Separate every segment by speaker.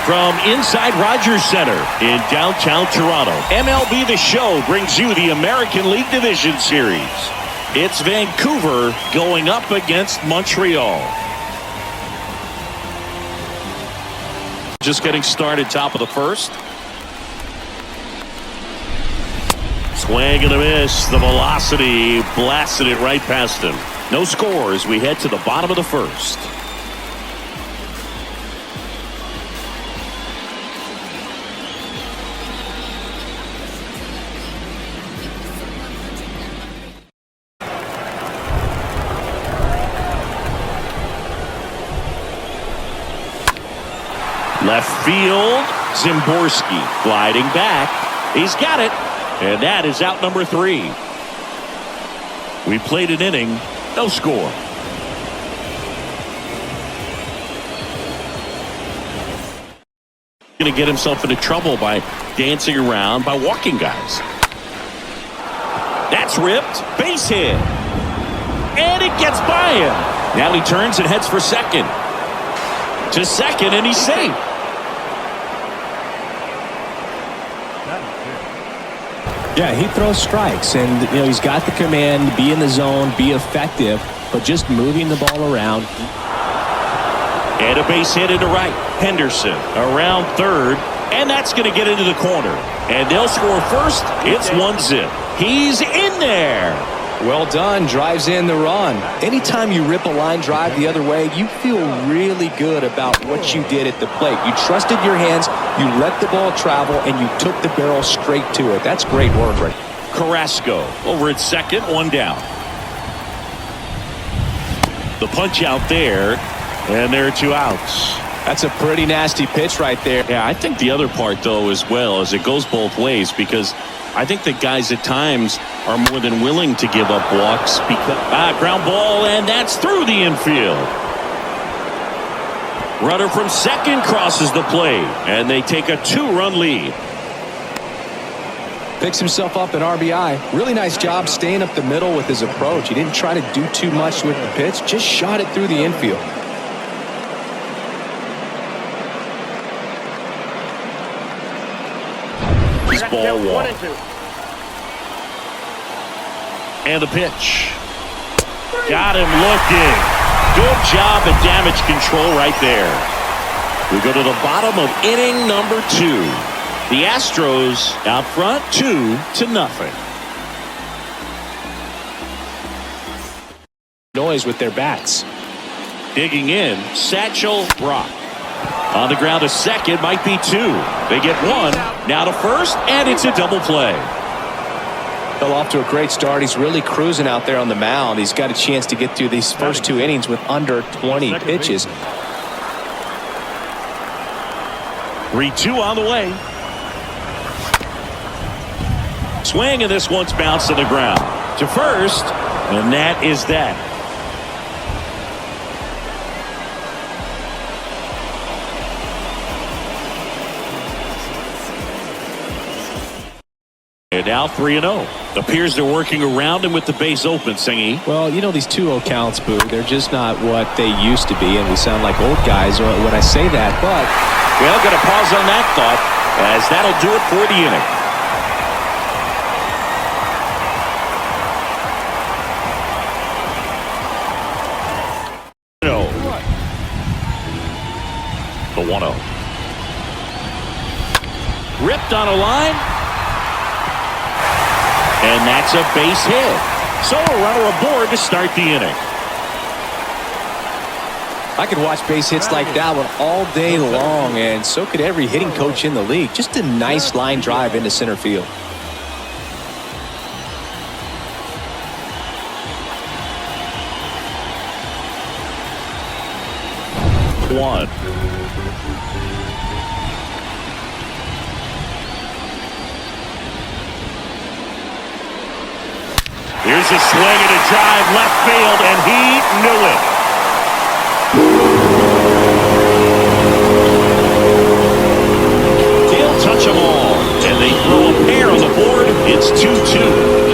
Speaker 1: From inside Rogers Center in downtown Toronto, MLB The Show brings you the American League Division Series. It's Vancouver going up against Montreal. Just getting started, top of the first. Swing and a miss. The velocity blasted it right past him. No score as we head to the bottom of the first. Left field, Zimborski gliding back. He's got it, and that is out number 3. We played an inning, no score. Going to get himself into trouble by dancing around, by walking guys. That's ripped, base hit, and it gets by him. Now he turns and heads for second. To second, and he's safe.
Speaker 2: Yeah, he throws strikes, and he's got the command, be in the zone, be effective, but just moving the ball around.
Speaker 1: And a base hit into right. Henderson around third, and that's going to get into the corner. And they'll score first. It's 1-0. He's in there.
Speaker 2: Well done, drives in the run. Anytime you rip a line drive the other way, you feel really good about what you did at the plate. You trusted your hands, you let the ball travel, and you took the barrel straight to it. That's great work, right?
Speaker 1: Carrasco over at second, 1 down. The punch out there, and there are 2 outs.
Speaker 2: That's a pretty nasty pitch right there.
Speaker 1: Yeah, I think the other part, though, as well, is it goes both ways, because I think that guys at times are more than willing to give up walks because ground ball, and that's through the infield. Runner from second crosses the plate, and they take a 2-run lead.
Speaker 2: Picks himself up an RBI. Really nice job staying up the middle with his approach. He didn't try to do too much with the pitch, just shot it through the infield.
Speaker 1: Ball walk. And the pitch. Got him looking. Good job at damage control right there. We go to the bottom of inning number 2. The Astros out front 2-0.
Speaker 2: Noise with their bats.
Speaker 1: Digging in, Satchel Brock. On the ground to second, might be 2. They get 1. Now to first, and it's a double play.
Speaker 2: Fell off to a great start. He's really cruising out there on the mound. He's got a chance to get through these first 2 innings with under 20 pitches.
Speaker 1: 3-2 on the way. Swing, and this one's bounced to the ground. To first, and that is that. And now 3-0. Appears they're working around him with the base open, Singy.
Speaker 2: Well, these 2-0 counts, Boo, they're just not what they used to be, and we sound like old guys when I say that, but...
Speaker 1: Well, got to pause on that thought, as that'll do it for the inning. The 1-0. Ripped on a line. And that's a base hit. So a runner aboard to start the inning.
Speaker 2: I could watch base hits like that one all day long, and so could every hitting coach in the league. Just a nice line drive into center field.
Speaker 1: One. Here's a swing and a drive left field, and he knew it. They'll touch them all, and they throw a pair on the board. It's 2-2.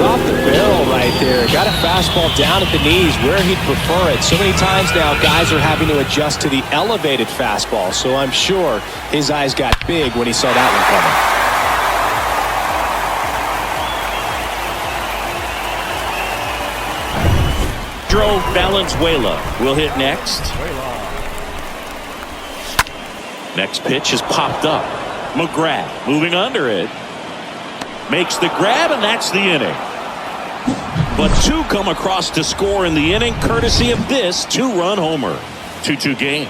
Speaker 2: dropped the barrel right there. Got a fastball down at the knees where he'd prefer it. So many times now guys are having to adjust to the elevated fastball. So I'm sure his eyes got big when he saw that one coming.
Speaker 1: Pedro Valenzuela will hit next. Next pitch is popped up. McGrath moving under it. Makes the grab, and that's the inning. But two come across to score in the inning, courtesy of this two-run homer. 2-2 game.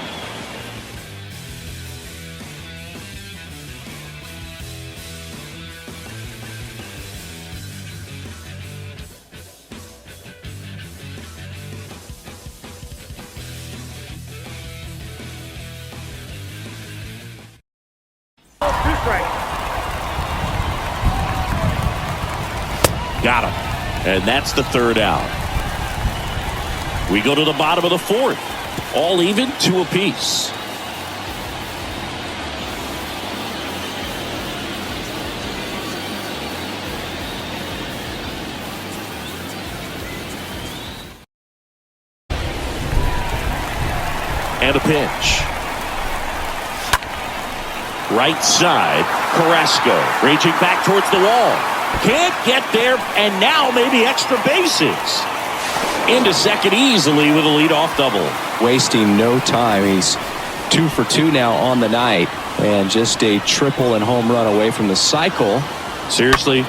Speaker 1: Got him. And that's the third out. We go to the bottom of the fourth. All even, two apiece. And a pitch. Right side, Carrasco raging back towards the wall. Can't get there, and now maybe extra bases. Into second easily with a leadoff double.
Speaker 2: Wasting no time. He's 2 for 2 now on the night, and just a triple and home run away from the cycle.
Speaker 1: Seriously,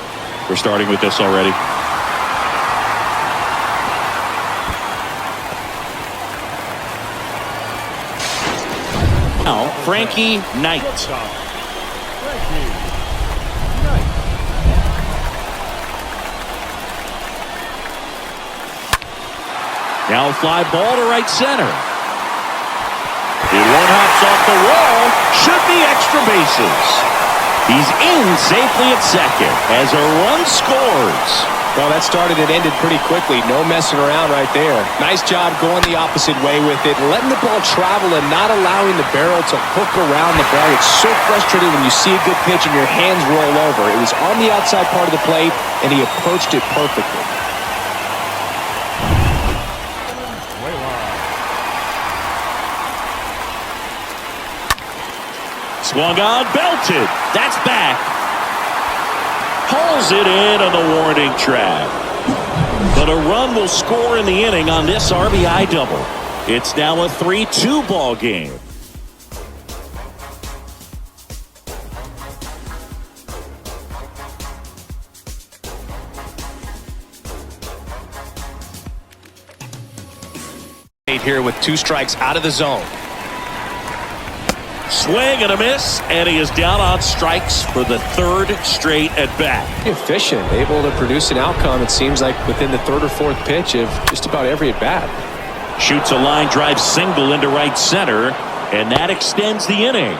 Speaker 1: we're starting with this already. Now, Frankie Knight. Now a fly ball to right center. The one hops off the wall. Should be extra bases. He's in safely at second as a run scores.
Speaker 2: Well, that started and ended pretty quickly. No messing around right there. Nice job going the opposite way with it. Letting the ball travel and not allowing the barrel to hook around the ball. It's so frustrating when you see a good pitch and your hands roll over. It was on the outside part of the plate, and he approached it perfectly.
Speaker 1: Swung on, belted. That's back. Hauls it in on the warning track. But a run will score in the inning on this RBI double. It's now a 3-2 ball game.
Speaker 2: Here with 2 strikes out of the zone.
Speaker 1: Swing and a miss, and he is down on strikes for the third straight at bat.
Speaker 2: Efficient, able to produce an outcome, it seems like, within the third or fourth pitch of just about every at bat.
Speaker 1: Shoots a line drive single into right center, and that extends the inning.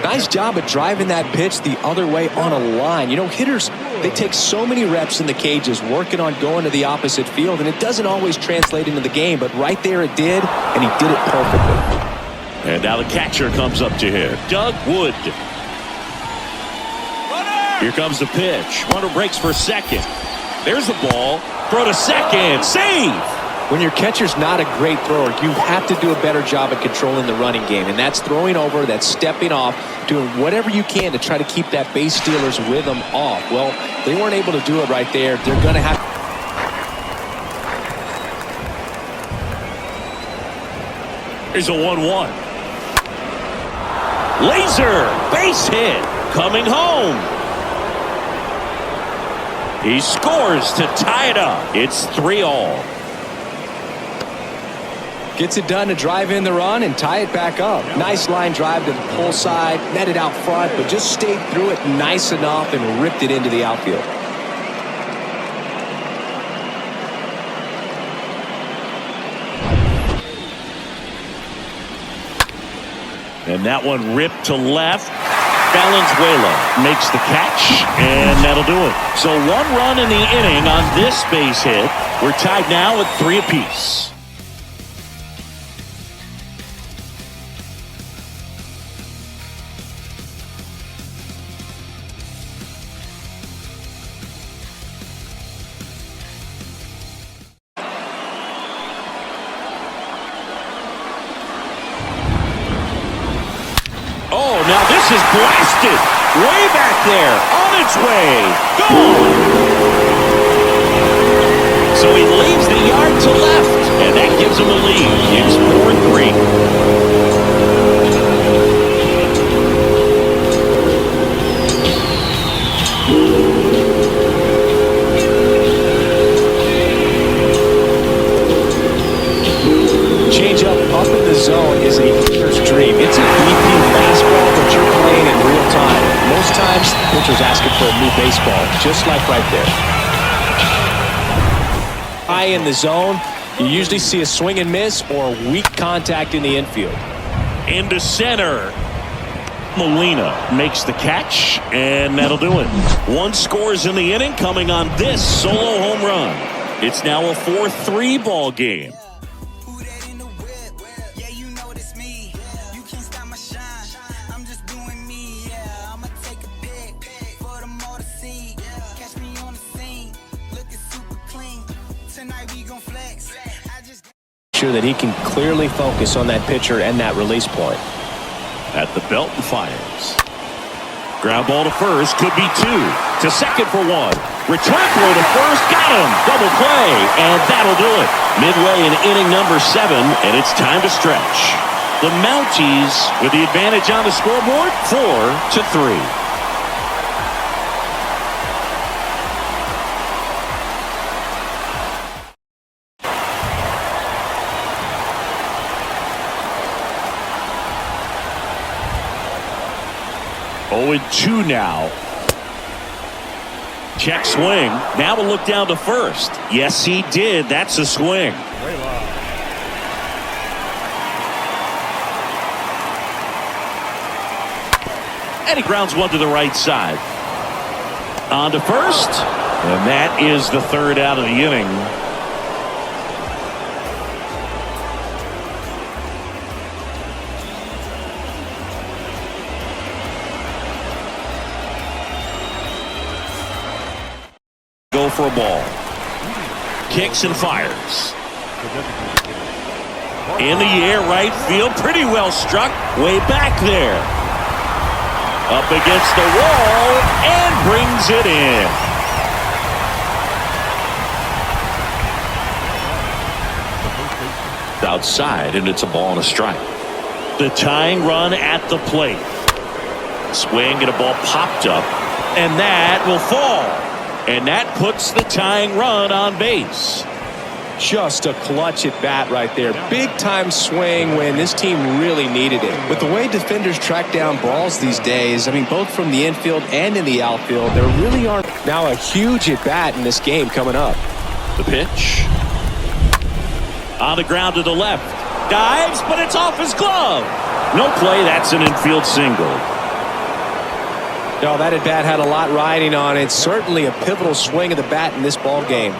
Speaker 2: Nice job of driving that pitch the other way on a line. You know, hitters, they take so many reps in the cages working on going to the opposite field, and it doesn't always translate into the game, but right there it did, and he did it perfectly.
Speaker 1: And now the catcher comes up to him, Doug Wood. Runner! Here comes the pitch. Runner breaks for second. There's the ball. Throw to second. Save!
Speaker 2: When your catcher's not a great thrower, you have to do a better job at controlling the running game, and that's throwing over, that's stepping off, doing whatever you can to try to keep that base stealer's rhythm off. Well, they weren't able to do it right there. They're going to have.
Speaker 1: Here's a 1-1. Laser, base hit, coming home. He scores to tie it up. It's 3-3.
Speaker 2: Gets it done to drive in the run and tie it back up. Nice line drive to the pull side, netted out front, but just stayed through it nice enough and ripped it into the outfield.
Speaker 1: And that one ripped to left. Valenzuela makes the catch, and that'll do it. So 1 run in the inning on this base hit. We're tied now at 3 apiece. This is blasted. Way back there. On its way. Gone. So he leaves the yard to left. And that gives him a lead. It's 4-3.
Speaker 2: Up in the zone is a hitter's dream. It's a BP fastball, but you're playing in real time. Most times, the pitcher's asking for a new baseball, just like right there. High in the zone, you usually see a swing and miss or weak contact in the infield.
Speaker 1: Into center. Molina makes the catch, and that'll do it. One scores in the inning coming on this solo home run. It's now a 4-3 ball game.
Speaker 2: Sure that he can clearly focus on that pitcher and that release point.
Speaker 1: At the belt and fires. Ground ball to first, could be two. To second for one. Return throw to first, got him. Double play, and that'll do it. Midway in inning number 7, and it's time to stretch. The Mounties with the advantage on the scoreboard, 4-3. Oh, 2 now. Check swing. Now we'll look down to first. Yes, he did. That's a swing. And he grounds one to the right side. On to first. And that is the third out of the inning. Go for a ball. Kicks and fires. In the air, right field. Pretty well struck. Way back there. Up against the wall and brings it in. Outside, and it's a ball and a strike. The tying run at the plate. Swing and a ball popped up, and that will fall. And that puts the tying run on base.
Speaker 2: Just a clutch at bat right there. Big time swing when this team really needed it. With the way defenders track down balls these days, I mean, both from the infield and in the outfield, there really aren't. Now a huge at bat in this game coming up.
Speaker 1: The pitch. On the ground to the left. Dives, but it's off his glove. No play. That's an infield single.
Speaker 2: No, that at bat had a lot riding on it. Certainly a pivotal swing of the bat in this ball game.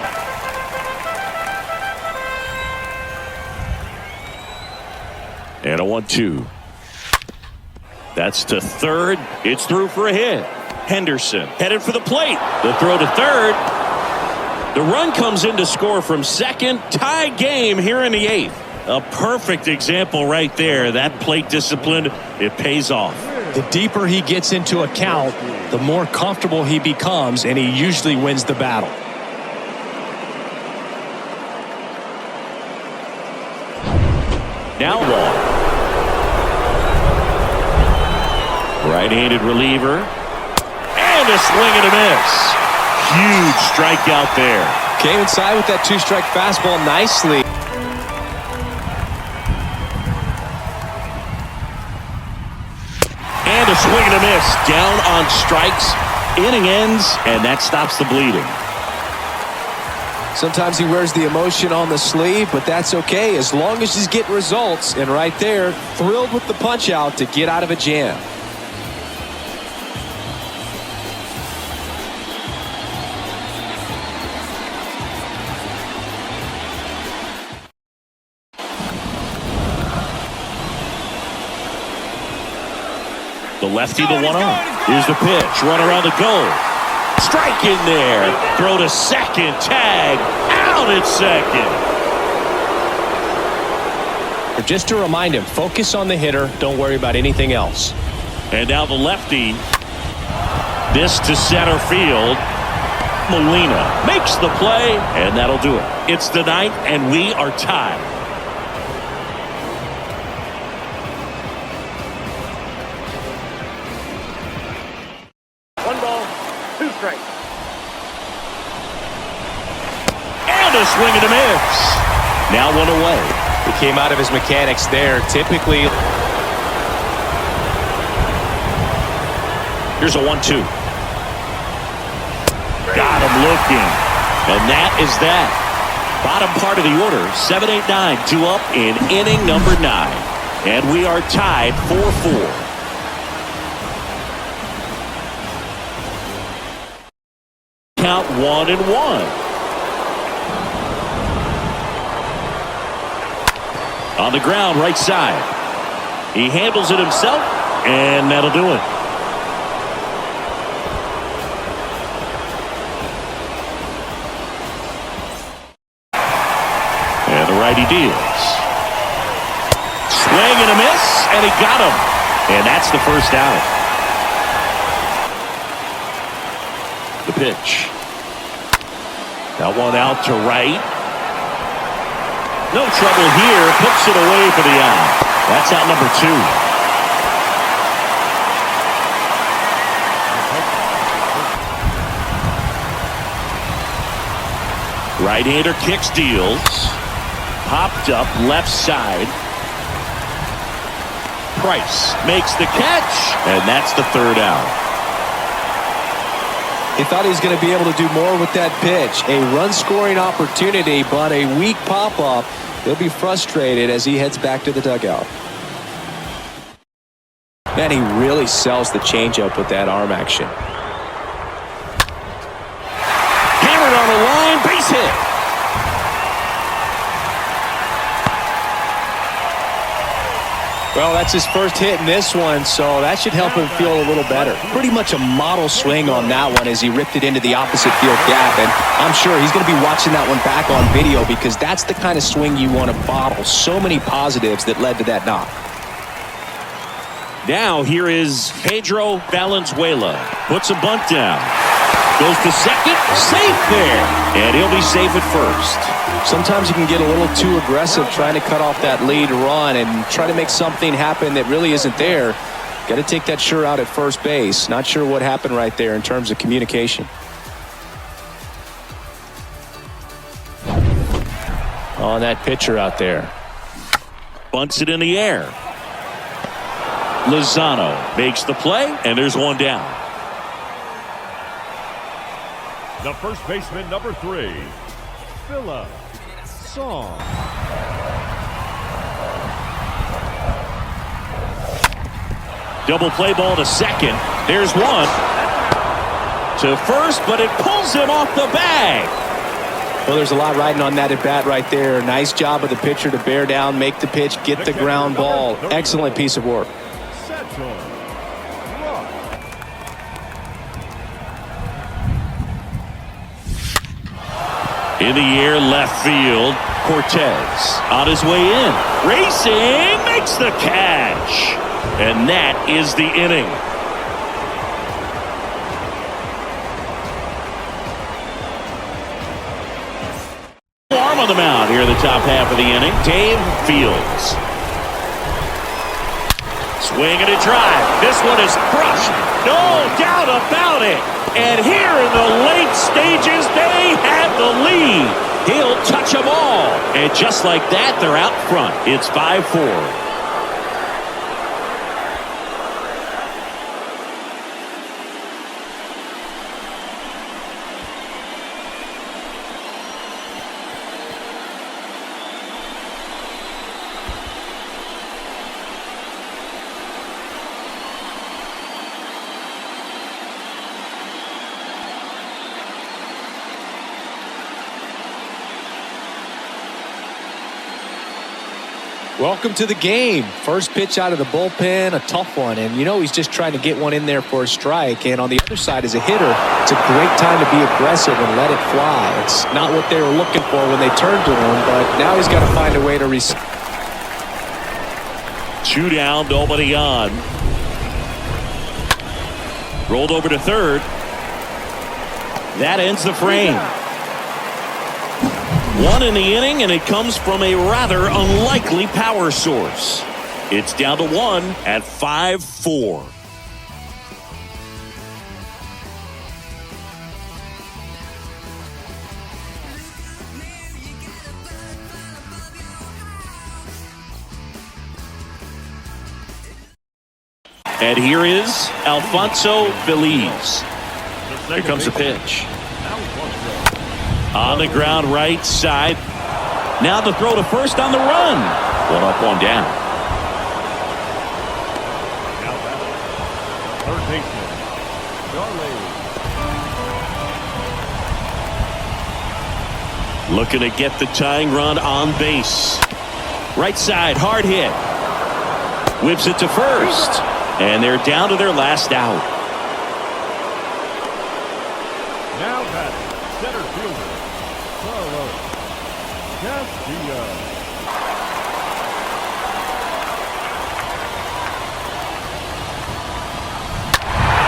Speaker 1: And a 1-2. That's to third. It's through for a hit. Henderson headed for the plate. The throw to third. The run comes in to score from second. Tie game here in the 8th. A perfect example right there. That plate discipline, it pays off.
Speaker 2: The deeper he gets into a count, the more comfortable he becomes, and he usually wins the battle.
Speaker 1: Now one. Right-handed reliever. And a swing and a miss. Huge strikeout there.
Speaker 2: Came inside with that 2-strike fastball nicely.
Speaker 1: And a swing and a miss. Down on strikes. Inning ends, and that stops the bleeding.
Speaker 2: Sometimes he wears the emotion on the sleeve, but that's okay as long as he's getting results. And right there, thrilled with the punch out to get out of a jam.
Speaker 1: The lefty, the 1-0. Here's the pitch. Run around the goal. Strike in there. Throw to second. Tag. Out at second.
Speaker 2: Just to remind him, focus on the hitter. Don't worry about anything else.
Speaker 1: And now the lefty. This to center field. Molina makes the play, and that'll do it. It's the ninth, and we are tied.
Speaker 3: One ball, two strikes.
Speaker 1: And a swing and a miss. Now one away.
Speaker 2: He came out of his mechanics there. Typically,
Speaker 1: here's a 1-2. Got him looking. And that is that. Bottom part of the order, 7-8-9, 2 up in inning number 9. And we are tied 4-4. Count 1-1. On the ground, right side. He handles it himself, and that'll do it. And the righty deals. Swing and a miss, and he got him. And that's the first out. The pitch. That one out to right. No trouble here. Puts it away for the out. That's out number 2. Right-hander kicks, deals. Popped up left side. Price makes the catch, and that's the third out.
Speaker 2: he thought he was going to be able to do more with that pitch. A run-scoring opportunity, but a weak pop-up. He'll be frustrated as he heads back to the dugout. Man, he really sells the changeup with that arm action.
Speaker 1: Hammered on the line, base hit.
Speaker 2: Well, that's his first hit in this one, so that should help him feel a little better. Pretty much a model swing on that one as he ripped it into the opposite field gap, and I'm sure he's going to be watching that one back on video because that's the kind of swing you want to bottle. So many positives that led to that knock.
Speaker 1: Now here is Pedro Valenzuela. Puts a bunt down. Goes to second. Safe there. And he'll be safe at first.
Speaker 2: Sometimes you can get a little too aggressive trying to cut off that lead run and try to make something happen that really isn't there. Got to take that sure out at first base. Not sure what happened right there in terms of communication. On that pitcher out there.
Speaker 1: Bunts it in the air. Lozano makes the play, and there's one down.
Speaker 4: The first baseman, number 3, Philip Song.
Speaker 1: Double play ball to second. There's one. To first, but it pulls him off the bag.
Speaker 2: Well, there's a lot riding on that at bat right there. Nice job of the pitcher to bear down, make the pitch, get the ground ball. Excellent piece of work.
Speaker 1: In the air, left field. Cortez on his way in. Racing, makes the catch. And that is the inning. Arm on the mound here in the top half of the inning. Dave Fields. Swing and a drive. This one is crushed. No doubt about it. And here in the late stages, they have the lead. He'll touch them all. And just like that, they're out front. It's 5-4.
Speaker 2: Welcome to the game. First pitch out of the bullpen, a tough one. And you know he's just trying to get one in there for a strike. And on the other side as a hitter, it's a great time to be aggressive and let it fly. It's not what they were looking for when they turned to him, but now he's got to find a way to receive.
Speaker 1: 2 down, nobody on. Rolled over to third. That ends the frame. One in the inning, and it comes from a rather unlikely power source. It's down to one at 5-4. And here is Alfonso Feliz. Here comes the pitch. On the ground right side. Now the throw to first on the run. One up, one down.
Speaker 4: Third baseman, Charlie.
Speaker 1: Looking to get the tying run on base. Right side, hard hit. Whips it to first. And they're down to their last out.
Speaker 4: Now batting, center fielder, Carlos Castillo.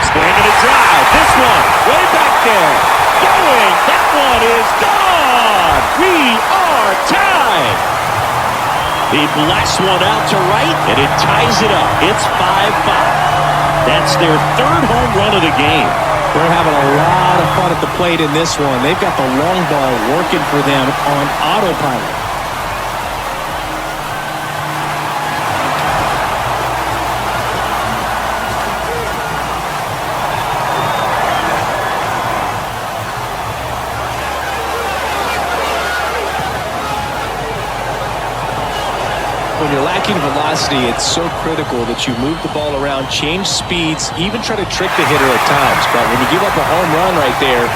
Speaker 1: Swing and a drive. This one, way back there. Going. That one is gone. We are tied. He blasts one out to right, and it ties it up. It's 5-5. That's their third home run of the game.
Speaker 2: They're having a lot of fun at the plate in this one. They've got the long ball working for them on autopilot. When you're lacking velocity, it's so critical that you move the ball around, change speeds, even try to trick the hitter at times. But when you give up a home run right there,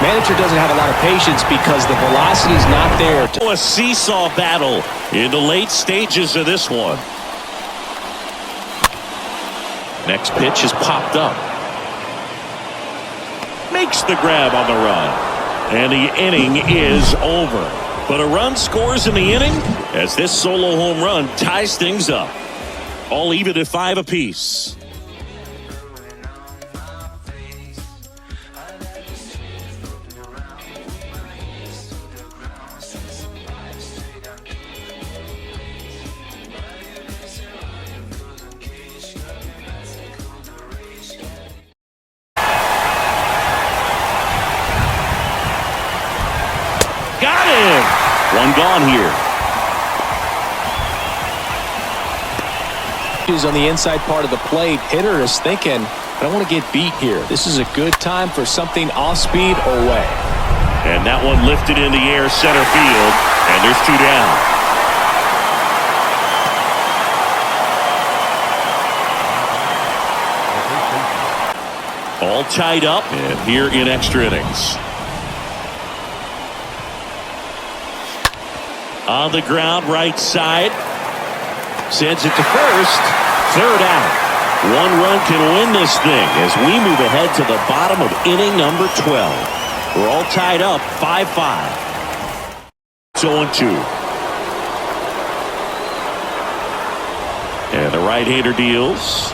Speaker 2: manager doesn't have a lot of patience because the velocity is not there.
Speaker 1: A seesaw battle in the late stages of this one. Next pitch is popped up. Makes the grab on the run. And the inning is over. But a run scores in the inning as this solo home run ties things up. All even at 5 apiece. Got him! One gone here.
Speaker 2: Is on the inside part of the plate. Hitter is thinking, I don't want to get beat here. This is a good time for something off speed or way.
Speaker 1: And that one lifted in the air center field, and there's 2 down. All tied up, and here in extra innings. On the ground, right side. Sends it to first. Third out. One run can win this thing as we move ahead to the bottom of inning number 12. We're all tied up 5-5. 0-2. And the right-hander deals.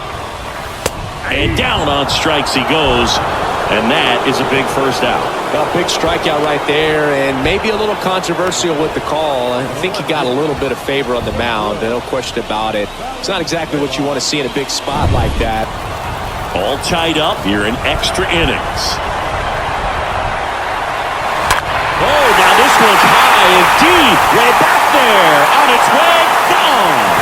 Speaker 1: And down on strikes he goes. And that is a big first out.
Speaker 2: A big strikeout right there, and maybe a little controversial with the call. I think he got a little bit of favor on the mound, no question about it. It's not exactly what you want to see in a big spot like that.
Speaker 1: All tied up here in extra innings. Oh, now this one's high and deep. Way back there. On its way. Gone.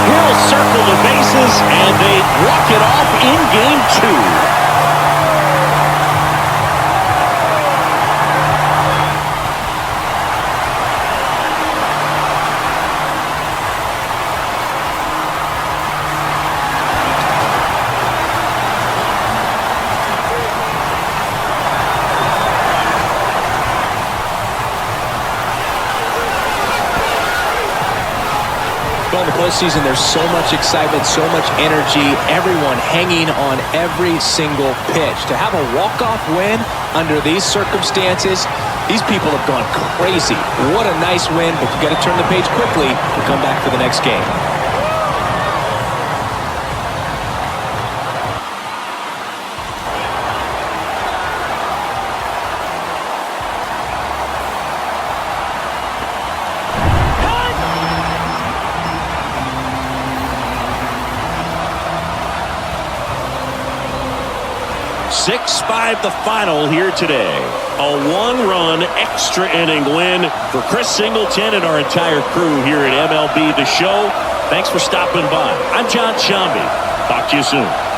Speaker 1: Will circle the bases, and they walk it off in game 2.
Speaker 2: In the postseason, there's so much excitement, so much energy, everyone hanging on every single pitch. To have a walk-off win under these circumstances, these people have gone crazy. What a nice win, but you got to turn the page quickly and come back for the next game.
Speaker 1: 6-5 the final here today. A 1-run extra inning win for Chris Singleton and our entire crew here at MLB The Show. Thanks for stopping by. I'm John Shambi. Talk to you soon.